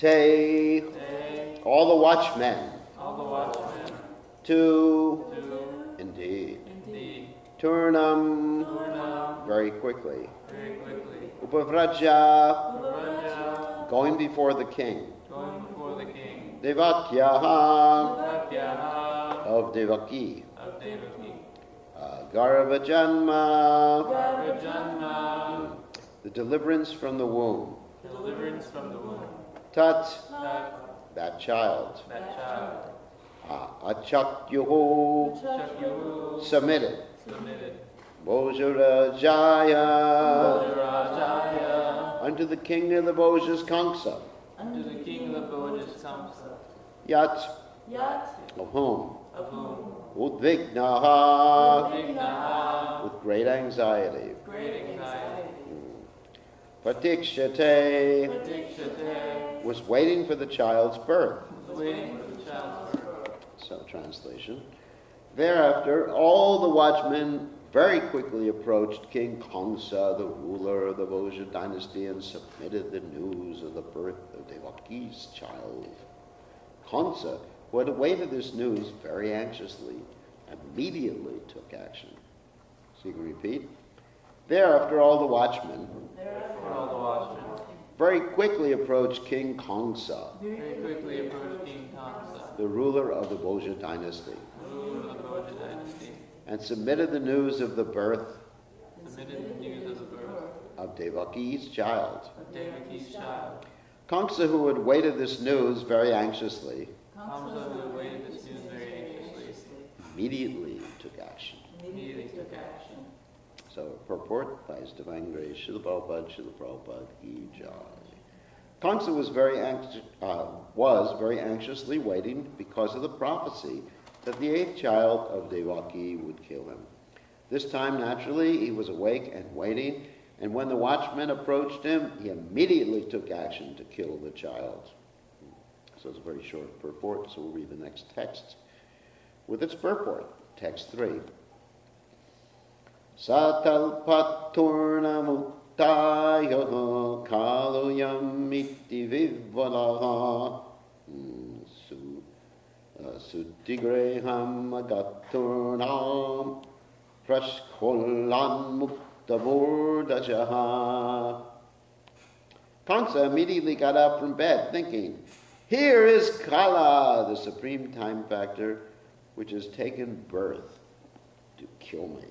Te, all the watchmen. To, indeed. Turnam, very quickly. Upavraja, going before the king. Devakyaha, of Devaki. Garvajanma, the deliverance from the womb. Tat, that child. Achakyuhu, submitted. Bojurajaya, unto the king of the Bojas Kamsa. Yat, of whom? Udvignaha, with great anxiety. Pratikshate, was waiting for the child's birth. So, translation. Thereafter, all the watchmen very quickly approached King Kamsa, the ruler of the Boja dynasty, and submitted the news of the birth of Devaki's child. Kamsa, who had awaited this news very anxiously, immediately took action. So you can repeat. Thereafter, all the watchmen very quickly approached King Kamsa, the ruler of the Boja dynasty, and submitted the news of the birth of Devaki's child. Kamsa, who had waited this news very anxiously, immediately took action. So, purport by His Divine Grace, Srila Prabhupada Ki Jai. Kamsa was very anxiously waiting because of the prophecy that the 8th child of Devaki would kill him. This time, naturally, he was awake and waiting, and when the watchman approached him, he immediately took action to kill the child. So it's a very short purport, so we'll read the next text with its purport. Text 3. Satalpaturnamuktayaha kaluyam iti vivvalaha Sutigreham agaturnam prashkolan muktavordajaha. Kamsa immediately got up from bed, thinking, here is Kala, the supreme time factor, which has taken birth to kill me.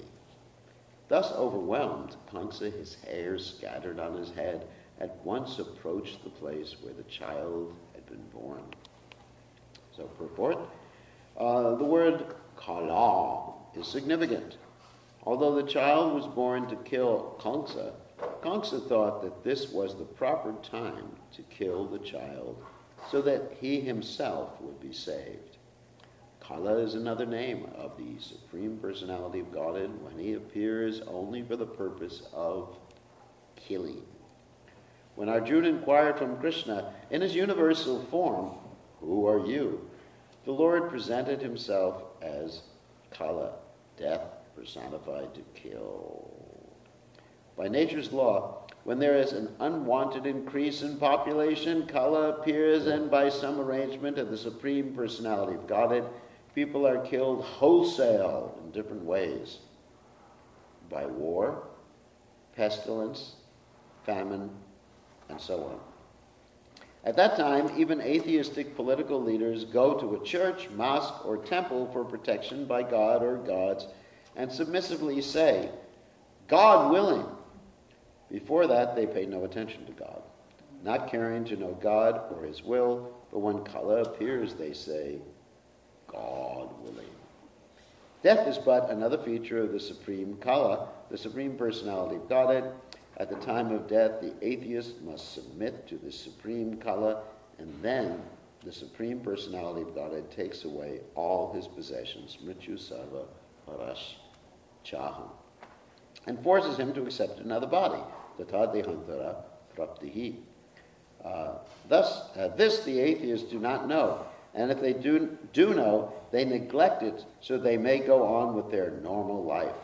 Thus overwhelmed, Kamsa, his hair scattered on his head, at once approached the place where the child had been born. So, purport. The word Kala is significant. Although the child was born to kill Kamsa, Kamsa thought that this was the proper time to kill the child so that he himself would be saved. Kala is another name of the Supreme Personality of Godhead when he appears only for the purpose of killing. When Arjuna inquired from Krishna in his universal form, who are you? The Lord presented himself as Kala, death personified to kill. By nature's law, when there is an unwanted increase in population, Kala appears, and by some arrangement of the Supreme Personality of Godhead, people are killed wholesale in different ways. By war, pestilence, famine, and so on. At that time, even atheistic political leaders go to a church, mosque, or temple for protection by God or gods and submissively say, God willing. Before that, they pay no attention to God, not caring to know God or his will, but when Kala appears, they say, God willing. Death is but another feature of the Supreme Kala, the Supreme Personality of Godhead. At the time of death, the atheist must submit to the Supreme Kala, and then the Supreme Personality of Godhead takes away all his possessions, Mrityu Sarva Parash Chaham, and forces him to accept another body, Tata Dehantara Praptihi. This the atheists do not know, and if they do know, they neglect it so they may go on with their normal life.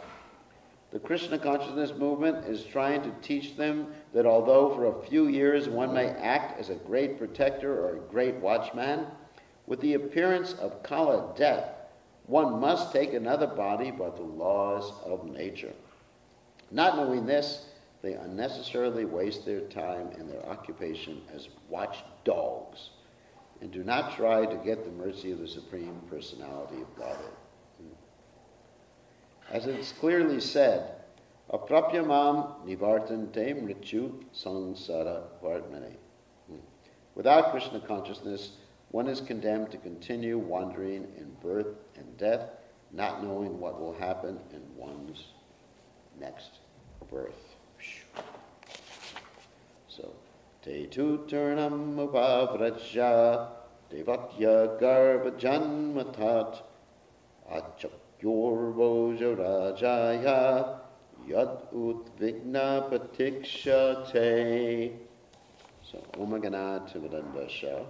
The Krishna consciousness movement is trying to teach them that although for a few years one may act as a great protector or a great watchman, with the appearance of Kala, death, one must take another body by the laws of nature. Not knowing this, they unnecessarily waste their time in their occupation as watchdogs and do not try to get the mercy of the Supreme Personality of Godhead. As it's clearly said, aprapyamam nivartante mrityu samsara vartmane. Without Krishna consciousness, one is condemned to continue wandering in birth and death, not knowing what will happen in one's next birth. So, te tu turnam upavrajya devakya garva janmatat achakyorvoja rajaya yad utvigna patikshate. So, omagana timadandasha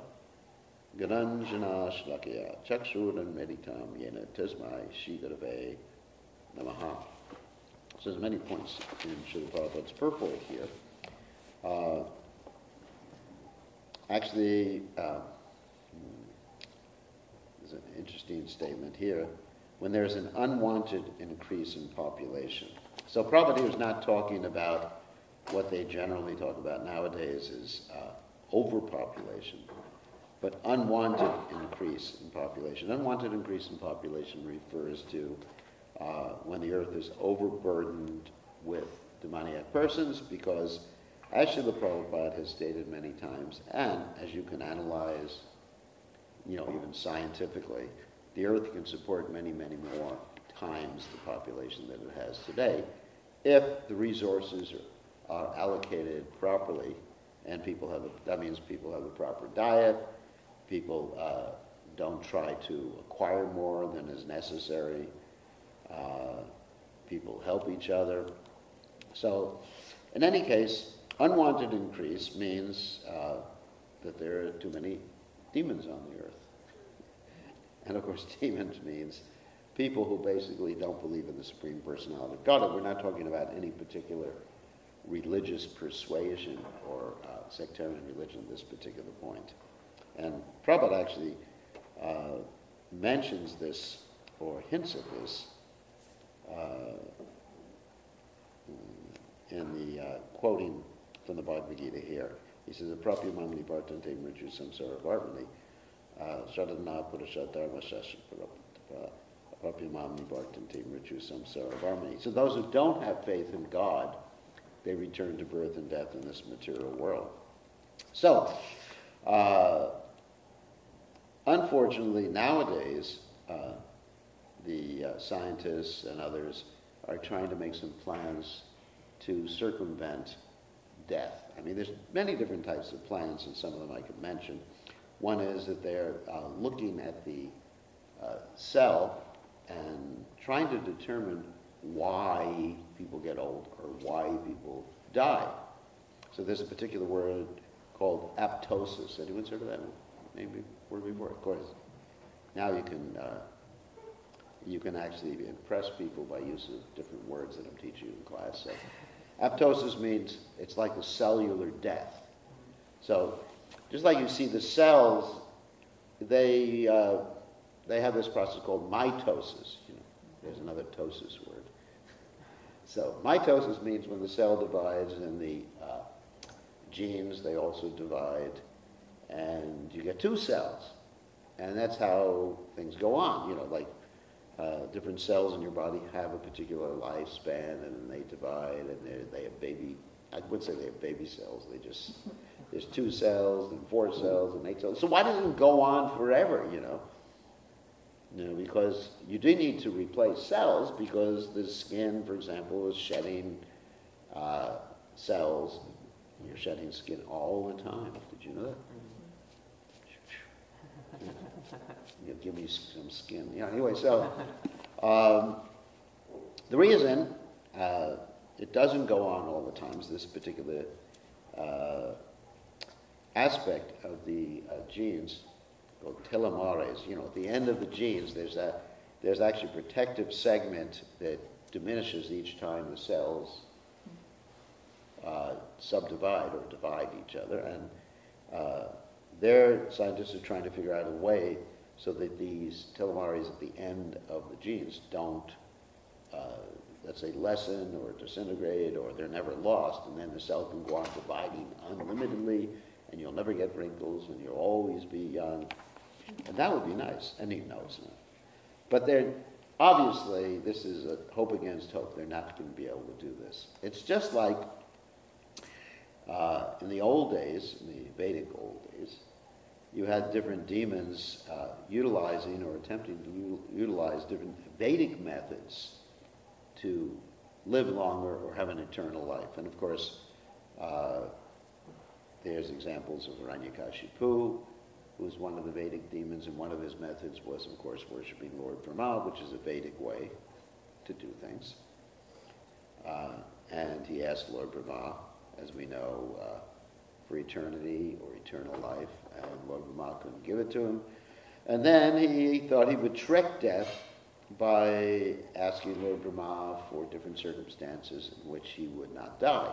Garanjana Shlakya Chakshuran Meditam Yena Tasmai Shigarave Namaha. So there's many points in Srila Prabhupada's purport here. Actually, there's an interesting statement here. When there's an unwanted increase in population. So Prabhupada was not talking about what they generally talk about nowadays is overpopulation. But unwanted increase in population. Unwanted increase in population refers to when the earth is overburdened with demoniac persons, because as Srila Prabhupada has stated many times, and as you can analyze, even scientifically, the earth can support many, many more times the population that it has today if the resources are allocated properly and that means people have a proper diet. People don't try to acquire more than is necessary. People help each other. So, in any case, unwanted increase means that there are too many demons on the earth. And of course, demons means people who basically don't believe in the Supreme Personality of God. We're not talking about any particular religious persuasion or sectarian religion at this particular point. And Prabhupada actually mentions this, or hints at this, in the quoting from the Bhagavad Gita here. He says, Aprapya mamni bhartante mrityu samsara varmani shradana purusha dharma shastra aprapya mamni bhartante mrityu samsara varmani. So those who don't have faith in God, they return to birth and death in this material world. So, unfortunately, nowadays, the scientists and others are trying to make some plans to circumvent death. I mean, there's many different types of plans, and some of them I could mention. One is that they're looking at the cell and trying to determine why people get old or why people die. So there's a particular word called apoptosis. Anyone's heard of that maybe word before? Of course. Now you can actually impress people by use of different words that I'm teaching you in class. So apoptosis means it's like a cellular death. So just like you see the cells, they have this process called mitosis. There's another ptosis word. So mitosis means when the cell divides and the genes, they also divide, and you get two cells. And that's how things go on. Different cells in your body have a particular lifespan, and then they divide, and they have baby, I wouldn't say they have baby cells, there's 2 cells, and 4 cells, and 8 cells. So why doesn't it go on forever, because you do need to replace cells, because the skin, for example, is shedding cells. You're shedding skin all the time. Did you know that? Give me some skin. Anyway, so the reason it doesn't go on all the time is this particular aspect of the genes called telomeres. At the end of the genes, there's actually a protective segment that diminishes each time the cells subdivide or divide each other. And their scientists are trying to figure out a way so that these telomeres at the end of the genes don't, let's say, lessen or disintegrate, or they're never lost, and then the cell can go on dividing unlimitedly, and you'll never get wrinkles, and you'll always be young. And that would be nice. And no, it's not. But they're, obviously, this is a hope against hope. They're not going to be able to do this. It's just like in the old days, in the Vedic old days, you had different demons utilizing or attempting to utilize different Vedic methods to live longer or have an eternal life. And of course, there's examples of Hiranyakashipu, who was one of the Vedic demons, and one of his methods was, of course, worshiping Lord Brahma, which is a Vedic way to do things. And he asked Lord Brahma, as we know, for eternity or eternal life, and Lord Brahma couldn't give it to him. And then he thought he would trick death by asking Lord Brahma for different circumstances in which he would not die.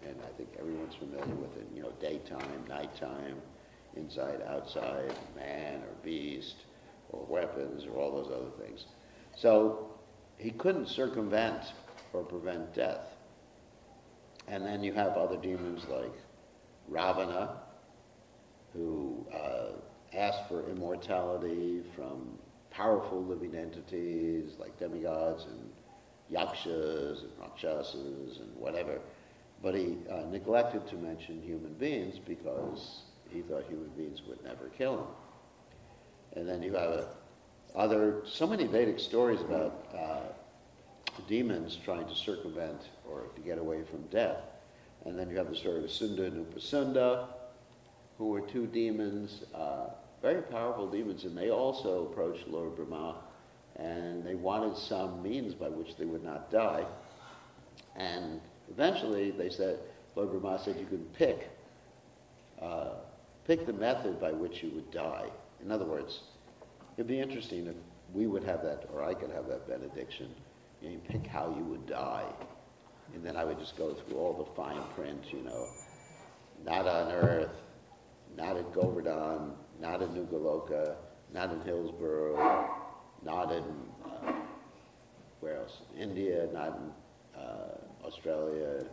And I think everyone's familiar with it, you know, daytime, nighttime, inside, outside, man or beast, or weapons, or all those other things. So he couldn't circumvent or prevent death. And then you have other demons like Ravana, who asked for immortality from powerful living entities like demigods and yakshas and rakshasas and whatever. But he neglected to mention human beings because he thought human beings would never kill him. And then you have so many Vedic stories about demons trying to circumvent or to get away from death. And then you have the story of Sunda and Upasunda, who were two demons, very powerful demons, and they also approached Lord Brahma, and they wanted some means by which they would not die. And eventually they said, Lord Brahma said, you can pick the method by which you would die. In other words, it'd be interesting if we would have that, or I could have that benediction. You pick how you would die. And then I would just go through all the fine print, you know, not on earth, not at Govardhan, not in New Goloka, not in Hillsborough, not in, where else? India, not in Australia,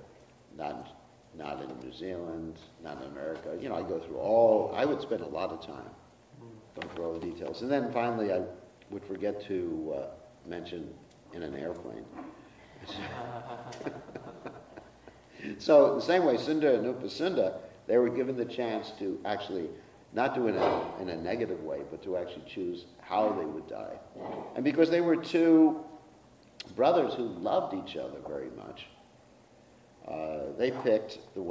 not in New Zealand, not in America. You know, I go through I would spend a lot of time going through all the details. And then finally I would forget to mention in an airplane. So the same way, Sunda and Upasunda, they were given the chance to actually not do it in a negative way, but to actually choose how they would die. And because they were two brothers who loved each other very much, they picked the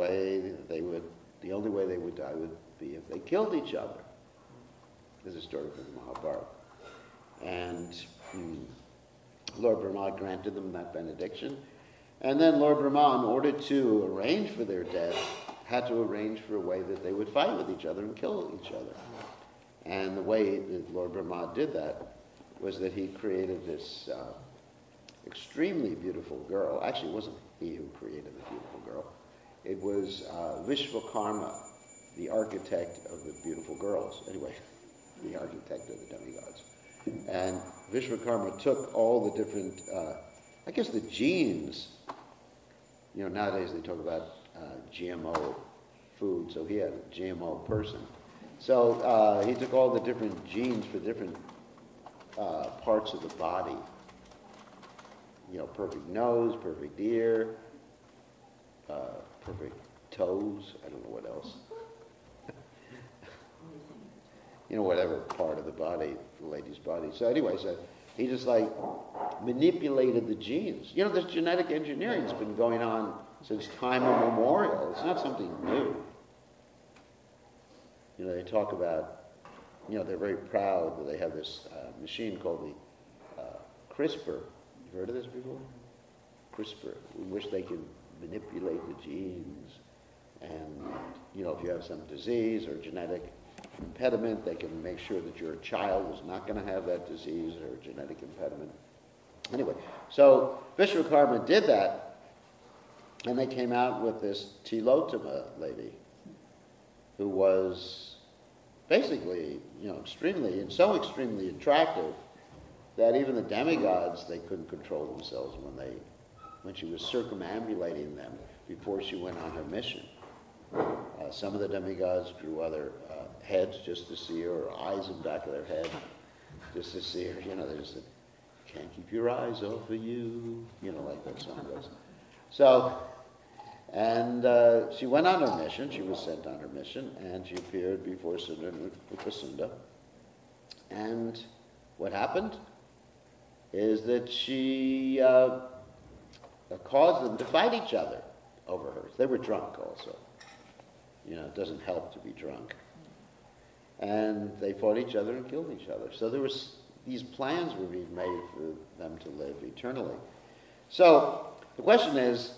only way they would die would be if they killed each other. This is a story from the Mahabharata. And Lord Brahma granted them that benediction. And then Lord Brahma, in order to arrange for their death, had to arrange for a way that they would fight with each other and kill each other. And the way that Lord Brahma did that was that he created this extremely beautiful girl. Actually, it wasn't he who created the beautiful girl. It was Vishvakarma, the architect of the beautiful girls. Anyway, the architect of the demigods. And Vishvakarma took all the different, I guess the genes, you know, nowadays they talk about GMO food, so he had a GMO person. So he took all the different genes for different parts of the body. You know, perfect nose, perfect ear, perfect toes, I don't know what else. You know, whatever part of the body, the lady's body. So anyway, so he just like manipulated the genes. You know, this genetic engineering's been going on since time immemorial. It's not something new. You know, they talk about, you know, they're very proud that they have this machine called the CRISPR. You've heard of this before? CRISPR, in which they can manipulate the genes. And, you know, if you have some disease or genetic impediment, they can make sure that your child is not going to have that disease or genetic impediment. Anyway, so Vishwakarma did that, and they came out with this Tilotama lady, who was basically, extremely, and so extremely attractive that even the demigods, they couldn't control themselves when she was circumambulating them before she went on her mission. Some of the demigods grew other heads just to see her, or eyes in the back of their head just to see her. They just said, "Can't keep your eyes off of you," like that song goes. So, and she went on her mission. She was sent on her mission, and she appeared before Upasunda. And what happened is that she caused them to fight each other over her. They were drunk also. It doesn't help to be drunk. And they fought each other and killed each other. So these plans were being made for them to live eternally. So the question is,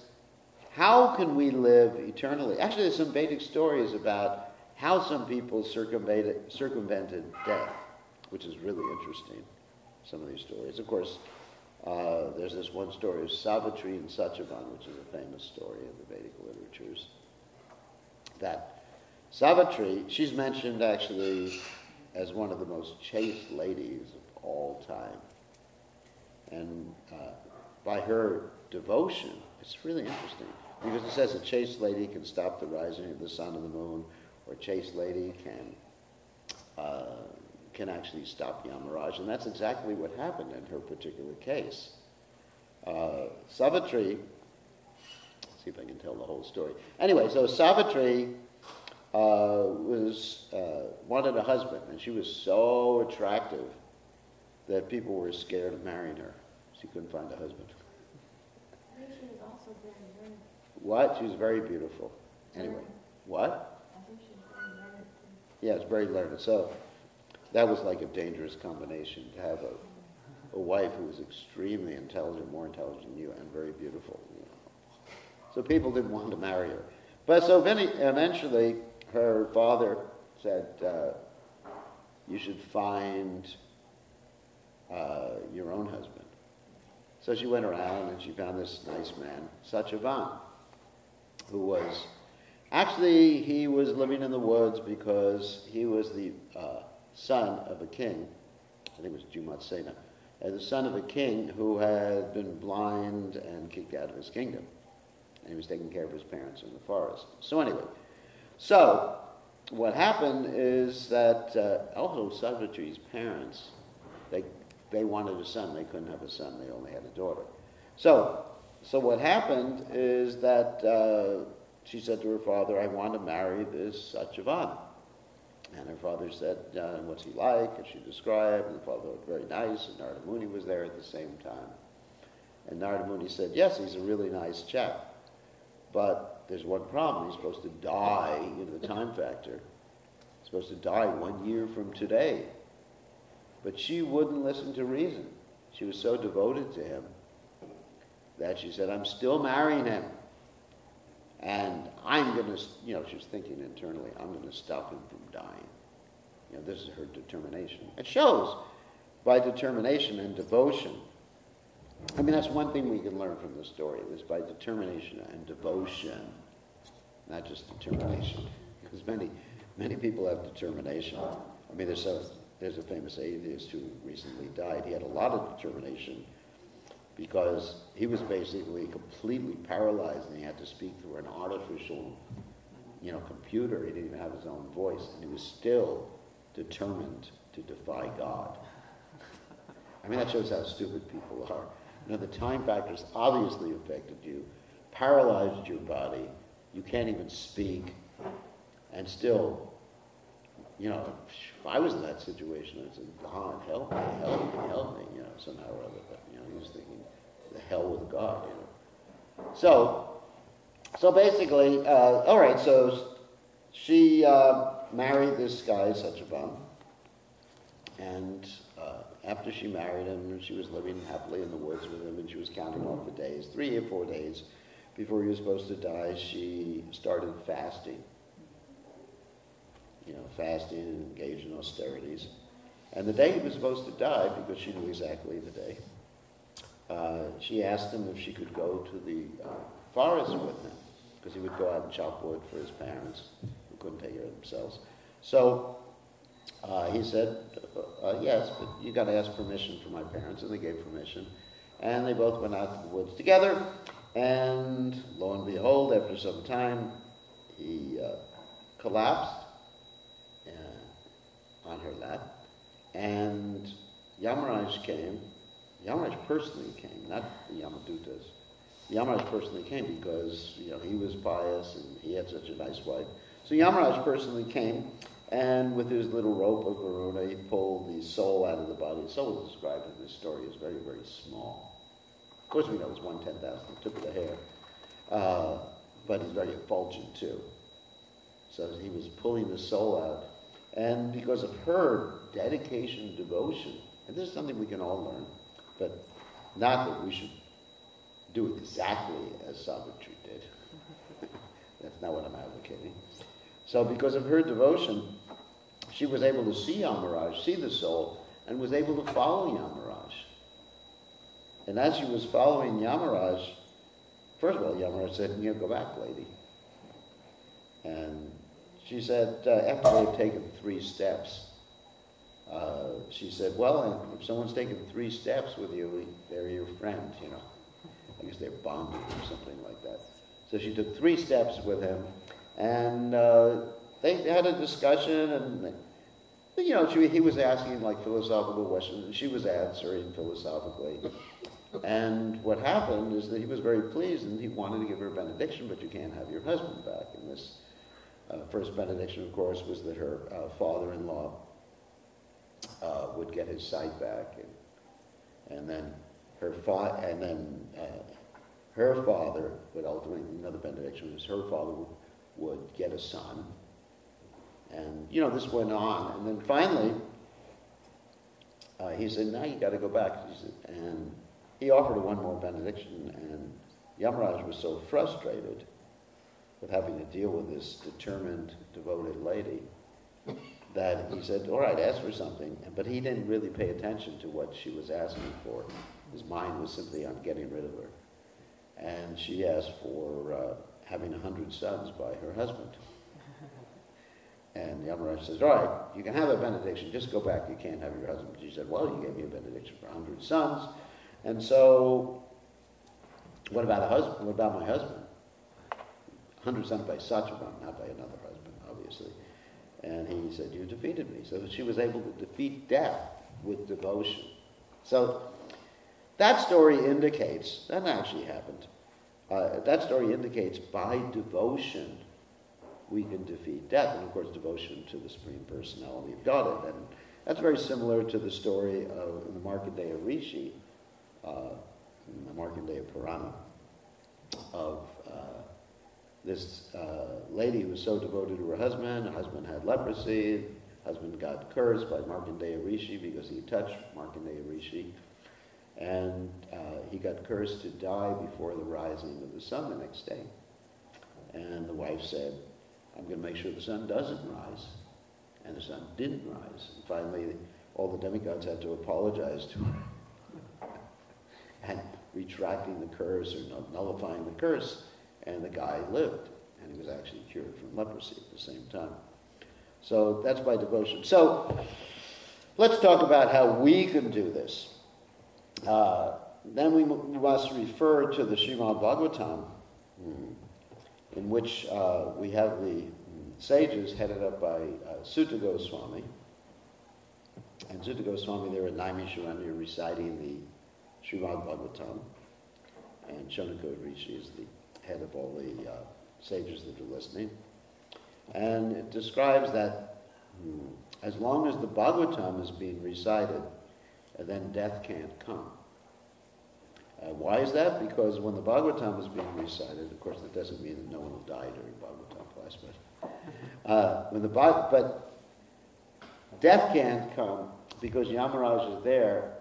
how can we live eternally? Actually, there's some Vedic stories about how some people circumvented death, which is really interesting, some of these stories. Of course, there's this one story of Savitri and Satyavan, which is a famous story in the Vedic literatures. That Savitri, she's mentioned actually as one of the most chaste ladies of all time. And by her devotion, it's really interesting, because it says a chaste lady can stop the rising of the sun and the moon, or a chaste lady can actually stop Yamaraj, and that's exactly what happened in her particular case. Savitri, let's see if I can tell the whole story. Anyway, so Savitri wanted a husband, and she was so attractive that people were scared of marrying her. She couldn't find a husband. I think she was also very learned. What? She was very beautiful. Anyway, what? I think she was very learned. Yeah, it's very learned. So that was like a dangerous combination, to have a wife who was extremely intelligent, more intelligent than you, and very beautiful. So people didn't want to marry her. But so eventually her father said, you should find your own husband. So she went around and she found this nice man, Satyavan, who was, actually he was living in the woods because he was the son of a king, I think it was Jumatsena, the son of a king who had been blind and kicked out of his kingdom. And he was taking care of his parents in the forest. So anyway, so what happened is that also Savitri's parents, they wanted a son. They couldn't have a son. They only had a daughter. So what happened is that she said to her father, I want to marry this Satyavan. And her father said, what's he like? And she described, and the father looked very nice, and Narada Muni was there at the same time. And Narada Muni said, yes, he's a really nice chap. But there's one problem. He's supposed to die, the time factor. He's supposed to die 1 year from today. But she wouldn't listen to reason. She was so devoted to him that she said, I'm still marrying him. And I'm going to, she was thinking internally, I'm going to stop him from dying. This is her determination. It shows by determination and devotion. I mean, that's one thing we can learn from the story, is by determination and devotion, not just determination. Because many people have determination. I mean, there's a famous atheist who recently died. He had a lot of determination because he was basically completely paralyzed, and he had to speak through an artificial, computer. He didn't even have his own voice, and he was still determined to defy God. I mean, that shows how stupid people are. The time factors obviously affected you, paralyzed your body. You can't even speak, and still, if I was in that situation, I'd say, God, help me, somehow or other. But, he was thinking, the hell with God, So basically, all right, so she married this guy, Satyavan, and after she married him, she was living happily in the woods with him, and she was counting off the days. 3 or 4 days before he was supposed to die, she started fasting. Fasting and engaged in austerities. And the day he was supposed to die, because she knew exactly the day, she asked him if she could go to the forest with him, because he would go out and chop wood for his parents who couldn't take care of themselves. So he said, yes, but you got to ask permission from my parents, and they gave permission. And they both went out to the woods together, and lo and behold, after some time, he collapsed on her lap, and Yamaraj came. Yamaraj personally came, not the Yamadutas. Yamaraj personally came because, he was pious and he had such a nice wife. So Yamaraj personally came, and with his little rope of Varuna, he pulled the soul out of the body. The soul is described in this story as very, very small. Of course, we know it's 1/10,000, the tip of the hair. But he's very effulgent too. So he was pulling the soul out. And because of her dedication, devotion, and this is something we can all learn, but not that we should do exactly as Savitri did. That's not what I'm advocating. So because of her devotion, she was able to see Yamaraj, see the soul, and was able to follow Yamaraj. And as she was following Yamaraj, first of all, Yamaraj said, go back, lady. And she said, after they've taken 3 steps, she said, well, if someone's taken 3 steps with you, they're your friend, I guess they're bonded or something like that. So she took 3 steps with him, and they had a discussion, and he was asking like philosophical questions, and she was answering philosophically. And what happened is that he was very pleased, and he wanted to give her a benediction, but you can't have your husband back. And this first benediction, of course, was that her father-in-law would get his sight back, and then her father would ultimately, another benediction was her father would get a son. And, this went on. And then finally, he said, now you got to go back. And he offered her one more benediction, and Yamaraj was so frustrated with having to deal with this determined, devoted lady that he said, all right, ask for something. But he didn't really pay attention to what she was asking for. His mind was simply on getting rid of her. And she asked for having 100 sons by her husband. And Yamaraj says, all right, you can have a benediction, just go back, you can't have your husband. She said, well, you gave me a benediction for 100 sons. And so, what about my husband? 100 sons by Satyavan, not by another husband, obviously. And he said, you defeated me. So she was able to defeat death with devotion. So that story indicates, that actually happened, that story indicates by devotion we can defeat death. And of course devotion to the Supreme Personality of Godhead. And that's very similar to the story of the Markandeya Rishi, in the Markandeya Purana, of this lady who was so devoted to her husband had leprosy, husband got cursed by Markandeya Rishi because he touched Markandeya Rishi, and he got cursed to die before the rising of the sun the next day. And the wife said, I'm going to make sure the sun doesn't rise. And the sun didn't rise. And finally, all the demigods had to apologize to her and retracting the curse or nullifying the curse. And the guy lived, and he was actually cured from leprosy at the same time. So that's by devotion. So let's talk about how we can do this. Then we must refer to the Srimad Bhagavatam, in which we have the sages headed up by Sutta Goswami. And Sutta Goswami there at Naimisharanya reciting the Srimad Bhagavatam, and Shonaka Rishi is the head of all the sages that are listening. And it describes that as long as the Bhagavatam is being recited, then death can't come. Why is that? Because when the Bhagavatam is being recited, of course that doesn't mean that no one will die during Bhagavatam class, but death can't come because Yamaraj is there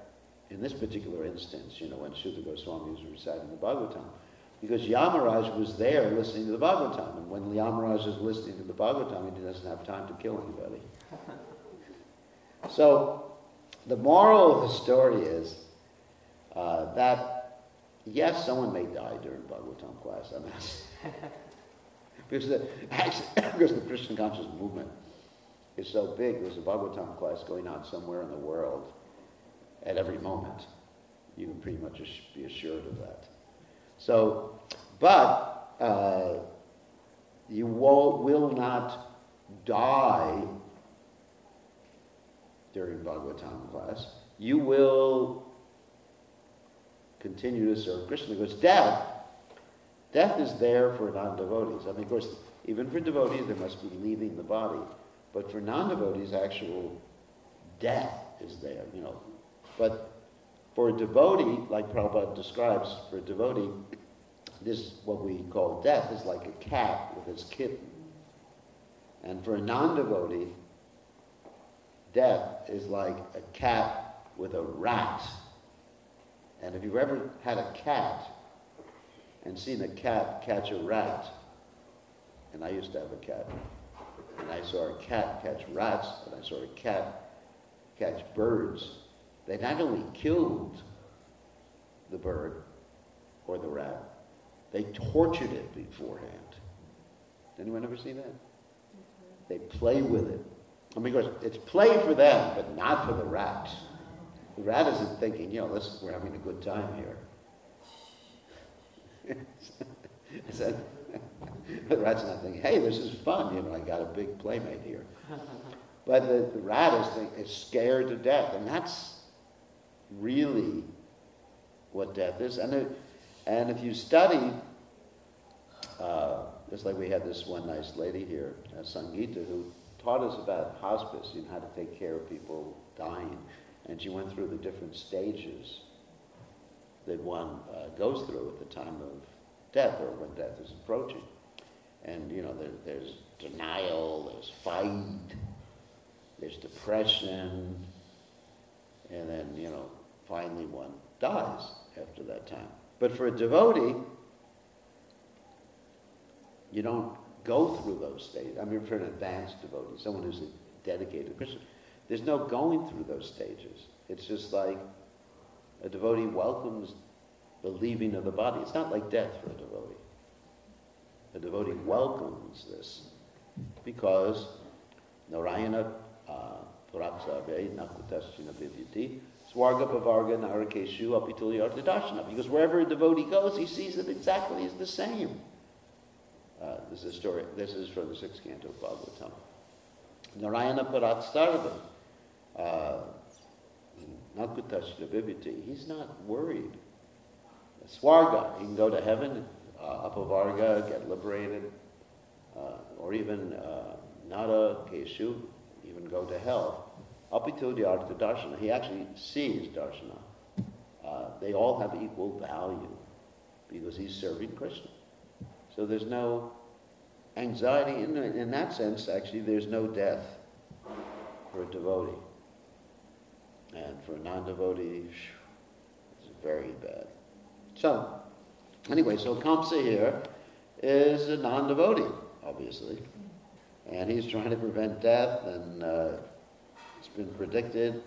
in this particular instance, when Sutta Goswami was reciting the Bhagavatam. Because Yamaraj was there listening to the Bhagavatam, and when Yamaraj is listening to the Bhagavatam, he doesn't have time to kill anybody. So, the moral of the story is that yes, someone may die during Bhagavatam class. I mean, because the Krishna conscious movement is so big, there's a Bhagavatam class going on somewhere in the world at every moment. You can pretty much be assured of that. So, but you will not die during Bhagavatam class. You will continue to serve Krishna, because death is there for non-devotees. I mean, of course, even for devotees, there must be leaving the body. But for non-devotees, actual death is there, you know. But for a devotee, like Prabhupada describes, for a devotee, this, what we call death, is like a cat with its kitten. And for a non-devotee, death is like a cat with a rat. And if you've ever had a cat and seen a cat catch a rat, and I used to have a cat, and I saw a cat catch rats, and I saw a cat catch birds, they not only killed the bird or the rat, they tortured it beforehand. Did anyone ever see that? They play with it. I mean, because it's play for them, but not for the rat. The rat isn't thinking, you know, we're having a good time here. The rat's not thinking, hey, this is fun, you know, I got a big playmate here. But the rat is scared to death, and that's really what death is. And if you study, just like we had this one nice lady here, Sangeeta, who taught us about hospice, you know, how to take care of people dying. And she went through the different stages that one goes through at the time of death, or when death is approaching. And, you know, there's denial, there's fight, there's depression, and then, you know, finally one dies after that time. But for a devotee, you don't go through those stages. I mean, for an advanced devotee, someone who's a dedicated Christian, there's no going through those stages. It's just like a devotee welcomes the leaving of the body. It's not like death for a devotee. A devotee welcomes this because Narayana Paraksabe Nakutashina Vidyati Swarga Pavarga Narakeshu Apituli Artadashana. Because wherever a devotee goes, he sees it exactly as the same. This is a story. This is from the 6th canto of Bhagavatam. Narayana Paratsarva Nakutashina Vidyati. He's not worried. Swarga, he can go to heaven, Apavarga, get liberated, or even Nara Keshu, even go to hell. Apitu the Artha Darshana, he actually sees Darshana. They all have equal value because he's serving Krishna. So there's no anxiety in that sense. Actually, there's no death for a devotee, and for a non-devotee, it's very bad. So, anyway, so Kamsa here is a non-devotee, obviously. And he's trying to prevent death, and it's been predicted,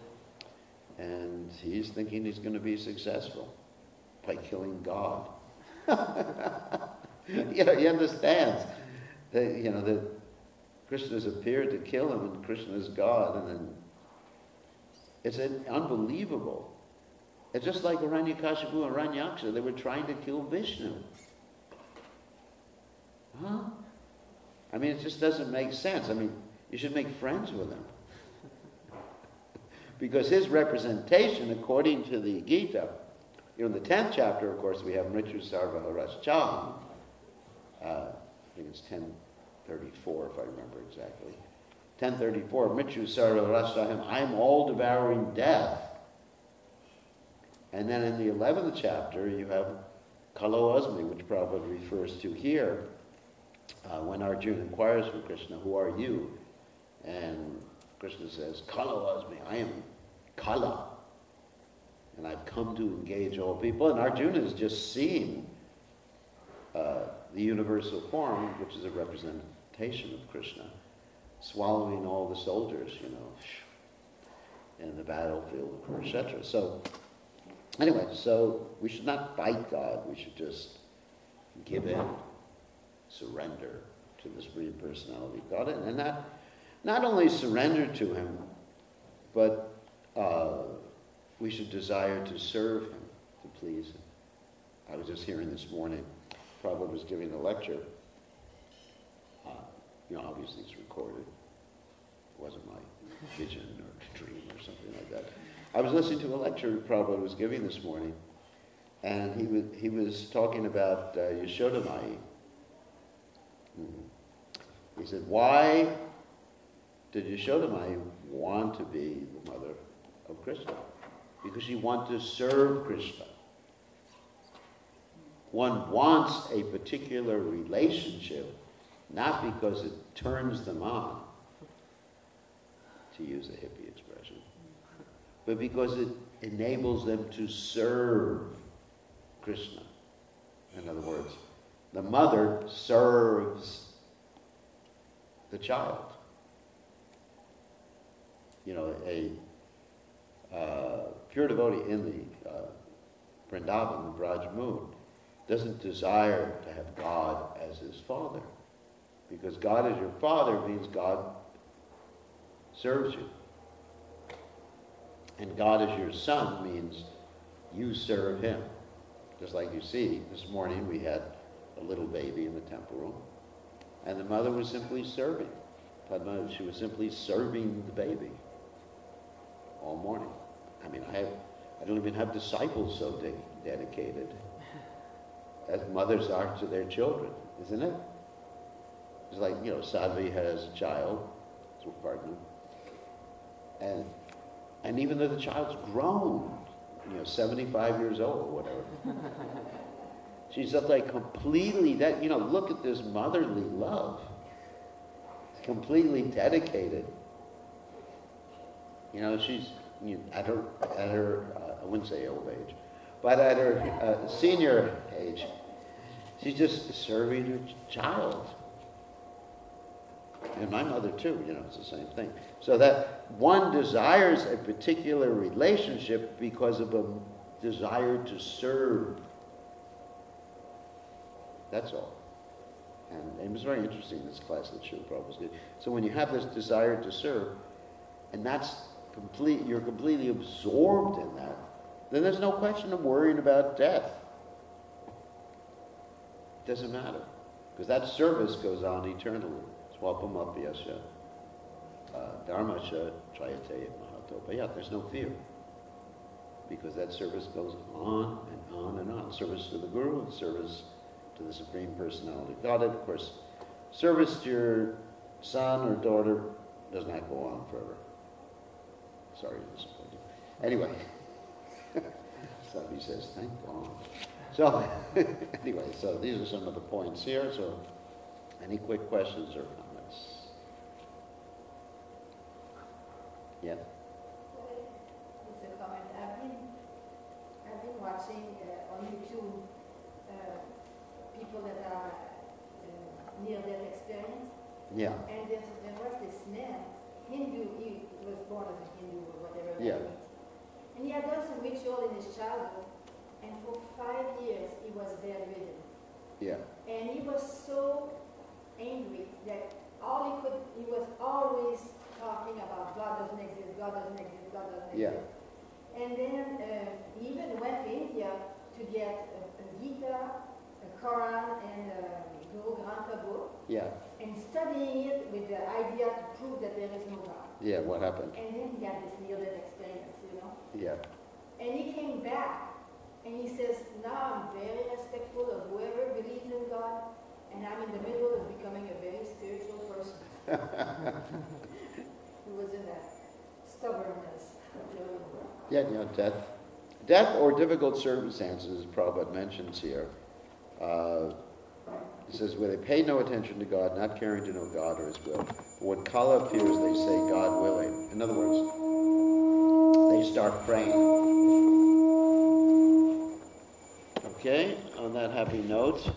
and he's thinking he's going to be successful by killing God. You know, he understands that, you know, that Krishna has appeared to kill him, and Krishna is God, and then it's unbelievable. It's just like Hiranyakashipu and Hiranyaksha. They were trying to kill Vishnu. Huh? I mean, it just doesn't make sense. I mean, you should make friends with him. Because his representation, according to the Gita, you know, in the 10th chapter, of course, we have Mrityu Sarva Harascham. I think it's 1034, if I remember exactly. 1034, Mrityu Sarva Harascham, I am all devouring death. And then in the 11th chapter, you have Kalo Asmi, which Prabhupada refers to here, when Arjuna inquires from Krishna, who are you? And Krishna says, Kalo Asmi, I am Kala. And I've come to engage all people. And Arjuna is just seeing the universal form, which is a representation of Krishna, swallowing all the soldiers, you know, in the battlefield, etc. So, Anyway, so we should not fight God. We should just give in, surrender to the Supreme Personality of God, and not only surrender to Him, but we should desire to serve Him, to please Him. I was just hearing this morning, Prabhupada was giving a lecture. Obviously it's recorded. It wasn't my vision or dream or something like that. I was listening to a lecture Prabhupada was giving this morning, and he was talking about Yashoda Mai. He said, why did Yashoda Mai want to be the mother of Krishna? Because she wanted to serve Krishna. One wants a particular relationship, not because it turns them on, to use a hippie expression, but because it enables them to serve Krishna. In other words, the mother serves the child. A pure devotee in the Vrindavan, the Braj Moon, doesn't desire to have God as his father. Because God as your father means God serves you. And God as your son means you serve him. Just like you see, this morning we had a little baby in the temple room, and the mother was simply serving. Padma, she was simply serving the baby all morning. I mean, I don't even have disciples so dedicated as mothers are to their children, isn't it? It's like, Sadhvi has a child, pardon, and even though the child's grown, 75 years old or whatever, she's just like completely, look at this motherly love. Completely dedicated. She's at her I wouldn't say old age, but at her senior age, she's just serving her child. And my mother too, it's the same thing. So that one desires a particular relationship because of a desire to serve. That's all. And it was very interesting, this class that Srila Prabhupada was giving. So when you have this desire to serve, and you're completely absorbed in that, then there's no question of worrying about death. It doesn't matter. Because that service goes on eternally. Swapamapyasya dharmasya trayate mahatopaya. There's no fear. Because that service goes on and on and on. Service to the Guru, and service to the Supreme Personality of God. And of course, service to your son or daughter does not go on forever. Sorry to disappoint you. Anyway, somebody says, thank God. So, anyway, so these are some of the points here. So, any quick questions or comments? Yeah? It's a comment. I've been watching on YouTube people that are near-death experience. Yeah. And there was this man, Hindu, he was born as a Hindu or whatever that Yeah. means. And he had done some ritual in his childhood, and for 5 years he was bedridden. Yeah. And he was so angry that he was always talking about God doesn't exist, God doesn't exist, God doesn't Yeah. exist. And then he even went to India to get a Gita, a Quran, and a Guru Grantha book, Yeah. and studying it with the idea to prove that there is no God. Yeah, what happened? And then he had this near-death experience, Yeah. And he came back, and he says, now I'm very respectful of whoever believes in God, and I'm in the middle of becoming a very spiritual person. He was in that stubbornness. Yeah, death or difficult circumstances, Prabhupada mentions here. He says, where they pay no attention to God, not caring to know God or His will. When Kala appears, they say, God willing. In other words, they start praying. Okay, on that happy note,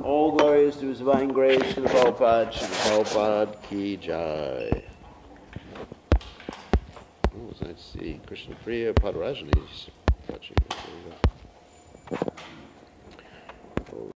all glories to His divine grace, Srila Prabhupada ki jai. Oh, let's see, Krishna Priya Padarajani. touching. There you go.